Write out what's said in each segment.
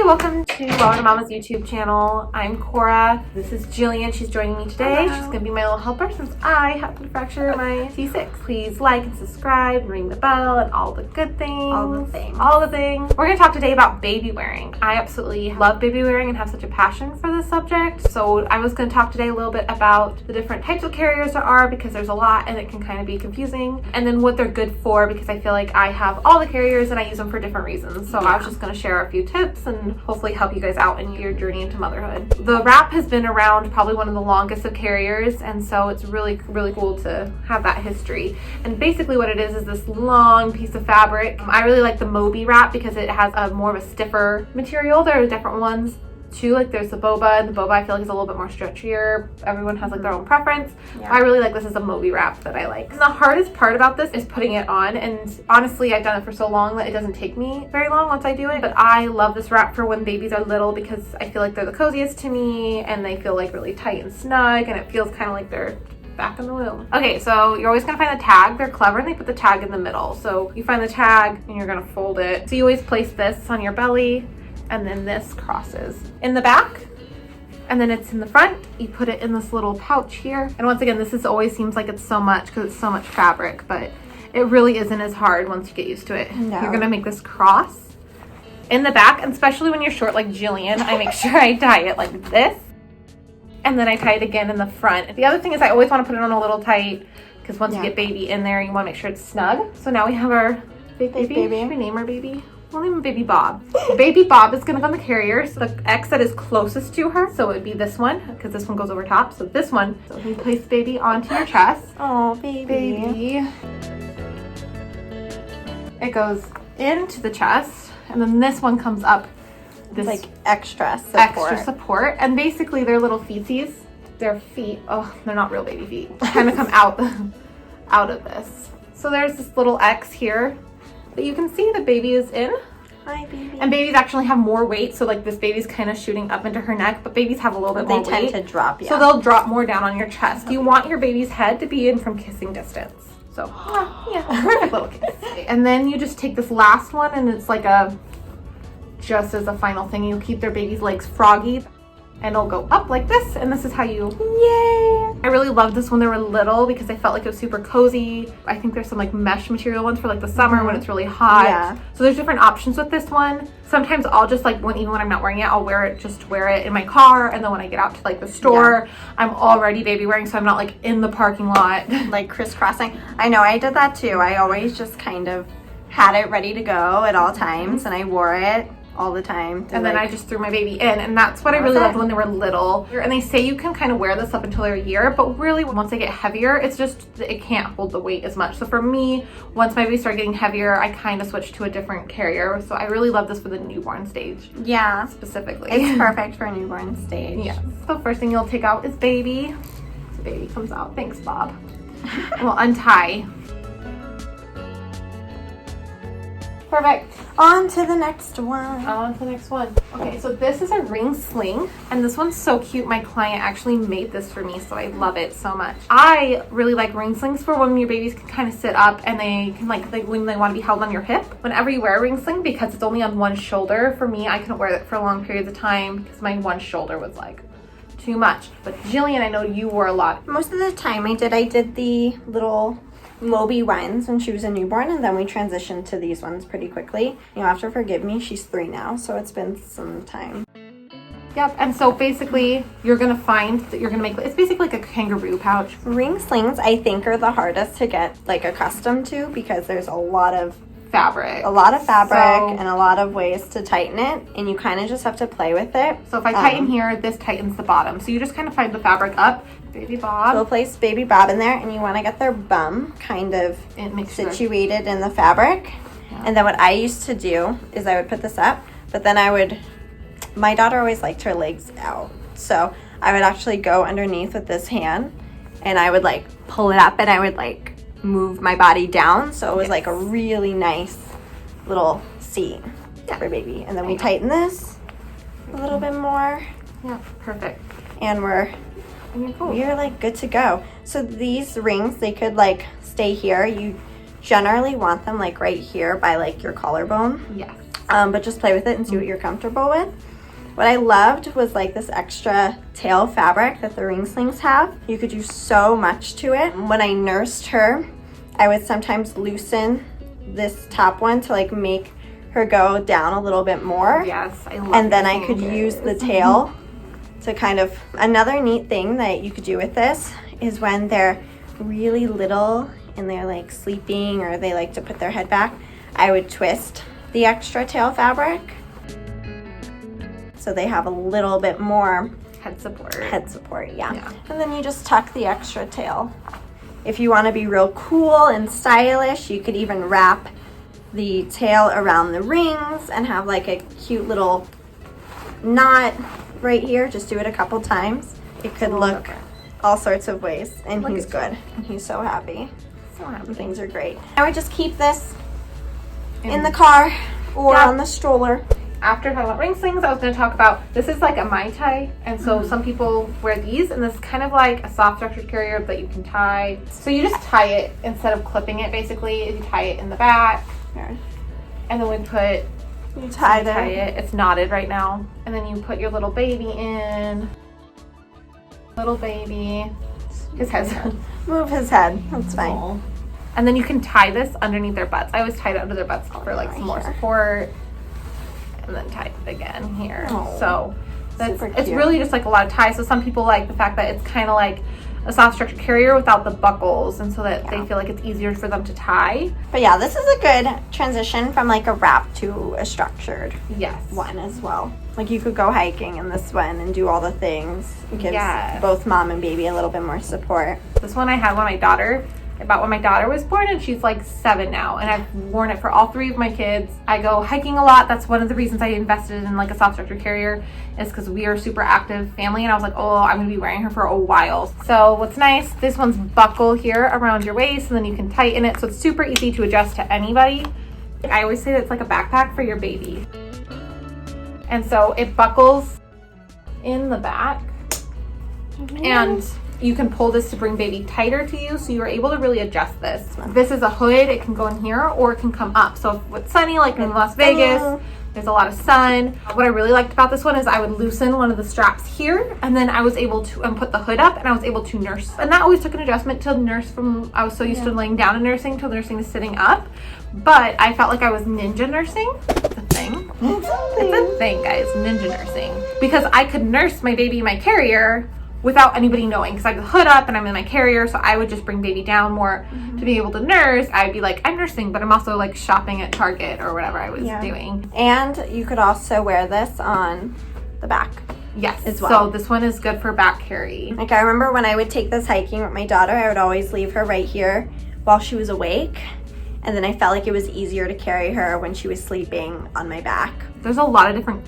welcome to Mama's YouTube channel. I'm Cora. This is Jillian. She's joining me today. Hello. She's gonna be my little helper since I happen to fracture my C6. Please like and subscribe, ring the bell, and all the good things. All the things. All the things. We're gonna talk today about baby wearing. I absolutely love baby wearing and have such a passion for this subject. So I was gonna talk today a little bit about the different types of carriers there are because there's a lot and it can kind of be confusing. And then what they're good for because I feel like I have all the carriers and I use them for different reasons. So I was just gonna share a few tips and hopefully help you guys out in your journey into motherhood. The wrap has been around probably one of the longest of carriers, and so it's really cool to have that history. And basically what it is this long piece of fabric. I really like the Moby wrap because it has a more of a stiffer material. There are different ones too, like there's the Boba, and the Boba I feel like is a little bit more stretchier. Everyone has like their own preference. Yeah. I really like this as a Moby wrap that I like. And the hardest part about this is putting it on, and honestly I've done it for so long that it doesn't take me very long once I do it. But I love this wrap for when babies are little because I feel like they're the coziest to me and they feel like really tight and snug, and it feels kind of like they're back in the womb. Okay, so you're always gonna find the tag. They're clever and they put the tag in the middle. So you find the tag and you're gonna fold it. So you always place this on your belly, and then this crosses in the back, and then it's in the front. You put it in this little pouch here. And once again, this always seems like it's so much because it's so much fabric, but it really isn't as hard once you get used to it. No. You're gonna make this cross in the back, and especially when you're short like Jillian, I make sure I tie it like this, and then I tie it again in the front. The other thing is I always want to put it on a little tight because once you get baby in there, you want to make sure it's snug. So now we have our big baby. Should we name our baby? We'll name him Baby Bob. Baby Bob is gonna go on the carrier. So the X that is closest to her, so it would be this one, because this one goes over top. So this one. So you place baby onto your chest. Oh, baby. It goes into the chest, and then this one comes up. This Like extra support. And basically their little feetsies, their feet, oh, they're not real baby feet, kind of come out of this. So there's this little X here that you can see the baby is in. Hi, baby. And babies actually have more weight, so like this baby's kind of shooting up into her neck, but babiys have a little bit more weight. They tend to drop, yeah. So they'll drop more down on your chest. You want your baby's head to be in from kissing distance. So, yeah, perfect little kiss. And then you just take this last one, and it's like just as a final thing, you keep their baby's legs froggy, and it'll go up like this, and this is how you, yay! I really loved this when they were little because I felt like it was super cozy. I think there's some like mesh material ones for like the summer when it's really hot. Yeah. So there's different options with this one. Sometimes I'll just like, even when I'm not wearing it, I'll wear it in my car, and then when I get out to like the store, I'm already baby wearing, so I'm not like in the parking lot. Like crisscrossing. I know, I did that too. I always just kind of had it ready to go at all times, and I wore it all the time. And then I just threw my baby in, and that's what I really loved when they were little. And they say you can kind of wear this up until they're a year, but really once they get heavier, it's just, it can't hold the weight as much. So for me, once my baby started getting heavier, I kind of switched to a different carrier. So I really love this for the newborn stage. Yeah. Specifically. It's perfect for a newborn stage. Yeah. So first thing you'll take out is baby. So baby comes out. Thanks, Bob. And we'll untie. Perfect. On to the next one. On to the next one. Okay, so this is a ring sling, and this one's so cute. My client actually made this for me, so I love it so much. I really like ring slings for when your babies can kind of sit up and they can like when they want to be held on your hip. Whenever you wear a ring sling, because it's only on one shoulder, for me, I couldn't wear it for long periods of time because my one shoulder was like too much. But Jillian, I know you wore a lot. Most of the time I did the little Moby ones when she was a newborn, and then we transitioned to these ones pretty quickly. You'll have to forgive me, she's 3 now, so it's been some time. Yep, and so basically you're gonna find that you're gonna make, it's basically like a kangaroo pouch. Ring slings I think are the hardest to get like accustomed to because there's a lot of fabric and a lot of ways to tighten it, and you kind of just have to play with it. So if I tighten here, this tightens the bottom. So you just kind of find the fabric up. Baby Bob. So we'll place Baby Bob in there, and you want to get their bum kind of situated in the fabric. Yeah. And then what I used to do is I would put this up, but then my daughter always liked her legs out. So I would actually go underneath with this hand, and I would like pull it up, and I would like move my body down. So it was like a really nice little seat for baby. And then we tighten this a little bit more. Yeah, perfect. And we're like good to go. So these rings, they could like stay here. You generally want them like right here by like your collarbone. Yes. but just play with it and see what you're comfortable with. What I loved was like this extra tail fabric that the ring slings have. You could do so much to it. When I nursed her, I would sometimes loosen this top one to like make her go down a little bit more. Yes, I love And then I could use the tail to kind of, another neat thing that you could do with this is when they're really little and they're like sleeping or they like to put their head back, I would twist the extra tail fabric so they have a little bit more head support. Yeah. And then you just tuck the extra tail. If you want to be real cool and stylish, you could even wrap the tail around the rings and have like a cute little knot right here. Just do it a couple times. It could look all sorts of ways, and he's good. He's so happy. So happy. Things are great. I would just keep this in the car or on the stroller. After talking about ring slings, I was going to talk about, this is like a Mei Tai, and so some people wear these, and this is kind of like a soft structured carrier that you can tie. So you just tie it instead of clipping it, basically. You tie it in the back, and then we put, you tie it. It's knotted right now, and then you put your little baby in. Little baby, his head's move his head. That's fine. And then you can tie this underneath their butts. I always tie it under their butts for like some more support. And then tie it again here. So that's, it's really just like a lot of ties. So some people like the fact that it's kind of like a soft structured carrier without the buckles, and so that they feel like it's easier for them to tie. But yeah, this is a good transition from like a wrap to a structured one as well. Like you could go hiking in this one and do all the things. It gives both mom and baby a little bit more support. This one I had when my daughter was born, and she's like 7 now, and I've worn it for all 3 of my kids. I go hiking a lot. That's one of the reasons I invested in like a soft structured carrier, is because we are a super active family, and I was like, oh, I'm gonna be wearing her for a while. So what's nice, this one's buckle here around your waist, and then you can tighten it, so it's super easy to adjust to anybody. I always say that it's like a backpack for your baby, and so it buckles in the back, and you can pull this to bring baby tighter to you, so you're able to really adjust this. This is a hood. It can go in here or it can come up. So if it's sunny, like in Las Vegas, there's a lot of sun. What I really liked about this one is I would loosen one of the straps here, and then I was able to put the hood up, and I was able to nurse. And that always took an adjustment to nurse from, I was so used to laying down and nursing to nursing to sitting up. But I felt like I was ninja nursing. It's a thing. It's a thing, guys, ninja nursing. Because I could nurse my baby in my carrier without anybody knowing, because I have the hood up and I'm in my carrier, so I would just bring baby down more to be able to nurse. I'd be like, I'm nursing, but I'm also like shopping at Target or whatever I was doing. And you could also wear this on the back. Yes, as well. So this one is good for back carry. Like I remember when I would take this hiking with my daughter, I would always leave her right here while she was awake. And then I felt like it was easier to carry her when she was sleeping on my back. There's a lot of different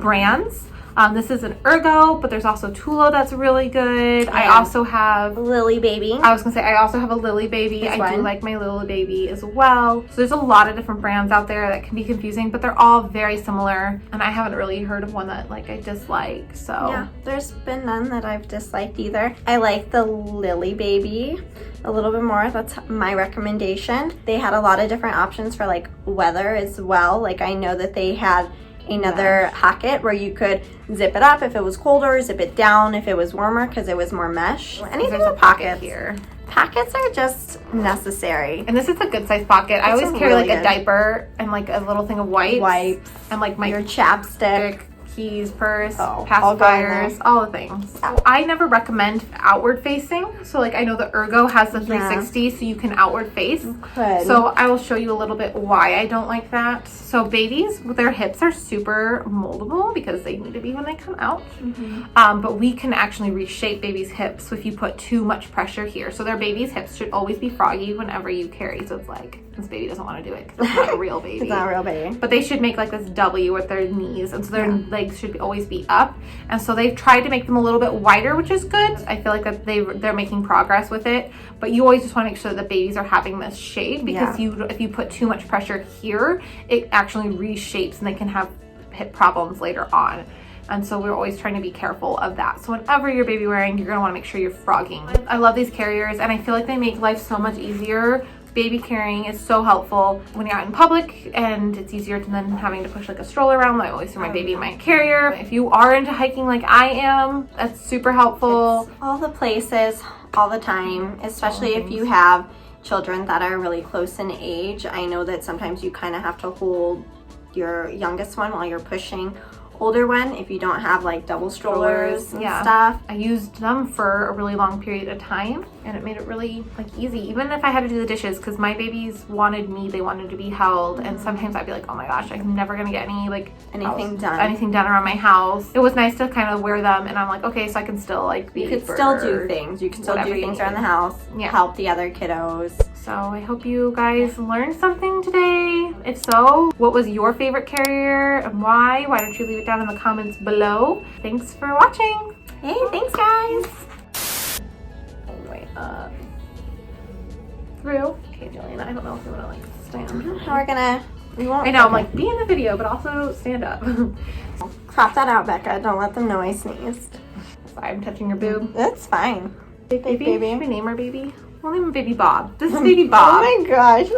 brands. This is an Ergo, but there's also Tula that's really good. I also have LÍLLÉbaby. I was gonna say I also have a LÍLLÉbaby. I do like my LÍLLÉbaby as well. So there's a lot of different brands out there that can be confusing, but they're all very similar. And I haven't really heard of one that like I dislike. So yeah, there's been none that I've disliked either. I like the LÍLLÉbaby a little bit more. That's my recommendation. They had a lot of different options for like weather as well. Like I know that they had another pocket where you could zip it up if it was colder, zip it down if it was warmer, because it was more mesh. Anything with pockets here. Pockets are just necessary. And this is a good size pocket. I always carry like a diaper and like a little thing of wipes and like my your chapstick, keys, purse, pacifiers, all the things. I never recommend outward facing. So like I know the Ergo has the 360, so you can outward face. So I will show you a little bit why I don't like that. So babies, their hips are super moldable because they need to be when they come out. But we can actually reshape babies' hips if you put too much pressure here. So their baby's hips should always be froggy whenever you carry. So it's like, this baby doesn't want to do it because it's not a real baby. It's not a real baby. But they should make like this W with their knees, and so their legs should always be up. And so they've tried to make them a little bit wider, which is good. I feel like that they're making progress with it. But you always just want to make sure that the babies are having this shape, because if you put too much pressure here, it actually reshapes and they can have hip problems later on. And so we're always trying to be careful of that. So whenever you're baby wearing, you're gonna wanna make sure you're frogging. I love these carriers, and I feel like they make life so much easier baby carrying is so helpful when you're out in public, and it's easier than having to push like a stroller around. I always throw my baby in my carrier. If you are into hiking like I am, that's super helpful. It's all the places, all the time, especially if you have children that are really close in age. I know that sometimes you kind of have to hold your youngest one while you're pushing older one if you don't have like double strollers and stuff. I used them for a really long period of time, and it made it really like easy, even if I had to do the dishes, because my babies wanted me, they wanted to be held, and sometimes I'd be like, oh my gosh, I'm never gonna get anything done around my house. It was nice to kind of wear them, and I'm like, okay, so I can still like be, you could still do things, you can still do things around the house, help the other kiddos. So I hope you guys learned something today. If so, what was your favorite carrier and why? Why don't you leave it down in the comments below? Thanks for watching. Hey, thanks guys. All the way up. Through. Okay, Jillian, I don't know if you want to like stand. We won't. I know, I'm like, be in the video, but also stand up. Crop that out, Becca. Don't let them know I sneezed. Sorry, I'm touching your boob. That's fine. Baby? Should we name our baby? We'll name him Baby Bob. This is Baby Bob. Oh my gosh.